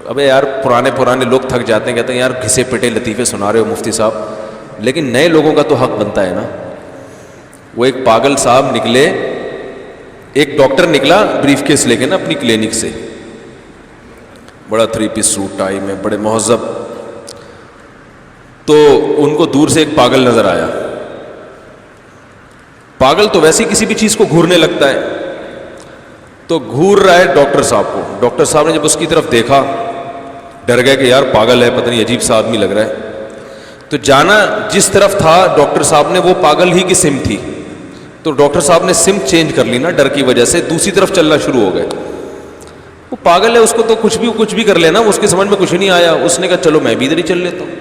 ابے یار پرانے لوگ تھک جاتے ہیں, کہتے ہیں یار گھسے پٹے لطیفے سنا رہے ہو مفتی صاحب, لیکن نئے لوگوں کا تو حق بنتا ہے نا. وہ ایک پاگل صاحب نکلے, ایک ڈاکٹر نکلا بریف کیس لے کے نا اپنی کلینک سے, بڑا 3 پیس سوٹ ٹائی میں, بڑے مہذب. تو ان کو دور سے ایک پاگل نظر آیا. پاگل تو ویسے ہی کسی بھی چیز کو گھورنے لگتا ہے, تو گھور رہا ہے ڈاکٹر صاحب کو. ڈاکٹر صاحب نے جب اس کی طرف دیکھا ڈر گئے کہ یار پاگل ہے, پتہ نہیں عجیب سا آدمی لگ رہا ہے. تو جانا جس طرف تھا ڈاکٹر صاحب نے وہ پاگل ہی کی سم تھی, تو ڈاکٹر صاحب نے سم چینج کر لی نا ڈر کی وجہ سے, دوسری طرف چلنا شروع ہو گئے. وہ پاگل ہے, اس کو تو کچھ بھی کر لینا, اس کے سمجھ میں کچھ نہیں آیا. اس نے کہا چلو میں بھی ادھر ہی چل لیتا ہوں.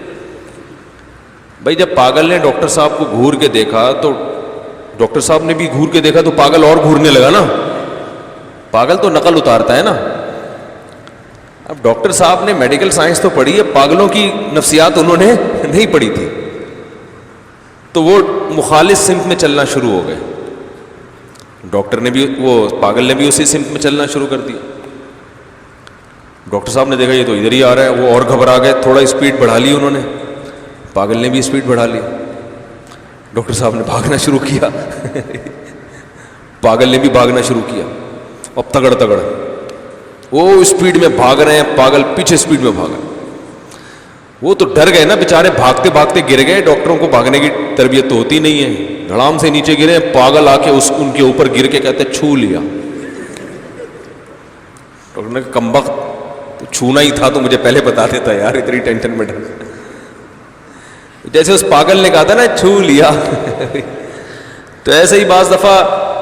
بھائی جب پاگل نے ڈاکٹر صاحب کو گھور کے دیکھا تو ڈاکٹر صاحب نے بھی گھور کے دیکھا, تو پاگل اور گھورنے لگا نا. پاگل تو نقل اتارتا ہے نا. اب ڈاکٹر صاحب نے میڈیکل سائنس تو پڑھی ہے, پاگلوں کی نفسیات انہوں نے نہیں پڑھی تھی, تو وہ مخالف سمت میں چلنا شروع ہو گئے. ڈاکٹر نے بھی, وہ پاگل نے بھی اسی سمت میں چلنا شروع کر دیا. ڈاکٹر صاحب نے دیکھا یہ تو ادھر ہی آ رہا ہے, وہ اور گھبرا گئے, تھوڑا اسپیڈ بڑھا لی انہوں نے, پاگل نے بھی اسپیڈ بڑھا لی. ڈاکٹر صاحب نے بھاگنا شروع کیا, پاگل نے بھی بھاگنا شروع کیا. اب تگڑ وہ اسپیڈ میں بھاگ رہے ہیں, پاگل پیچھے اسپیڈ میں بھاگ رہے ہیں. وہ تو ڈر گئے نا بیچارے, بھاگتے بھاگتے گر گئے. ڈاکٹروں کو بھاگنے کی تربیت تو ہوتی نہیں ہے. دھڑام سے نیچے گرے, پاگل آ کے ان کے اوپر گر کے کہتے چھو لیا. ڈاکٹر نے کہا کمبخت, تو چھونا ہی تھا تو مجھے پہلے بتا دیتا یار, اتنی ٹینشن میں ڈر. جیسے اس پاگل نے کہا تھا نا چھو لیا. تو ایسے ہی بعض دفعہ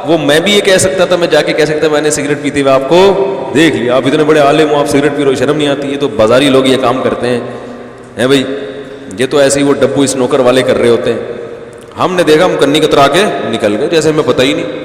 وہ میں بھی یہ کہہ سکتا تھا, میں جا کے کہہ سکتا میں نے سگریٹ پیتے ہوئے آپ کو دیکھ لیا, آپ اتنے بڑے عالم ہو, آپ سگریٹ پی رہے ہو, شرم نہیں آتی؟ یہ تو بازاری لوگ یہ کام کرتے ہیں بھائی, یہ تو ایسے ہی وہ ڈبو اسنوکر والے کر رہے ہوتے ہیں. ہم نے دیکھا, ہم کنی کترا کے نکل گئے, جیسے ہمیں پتہ ہی نہیں.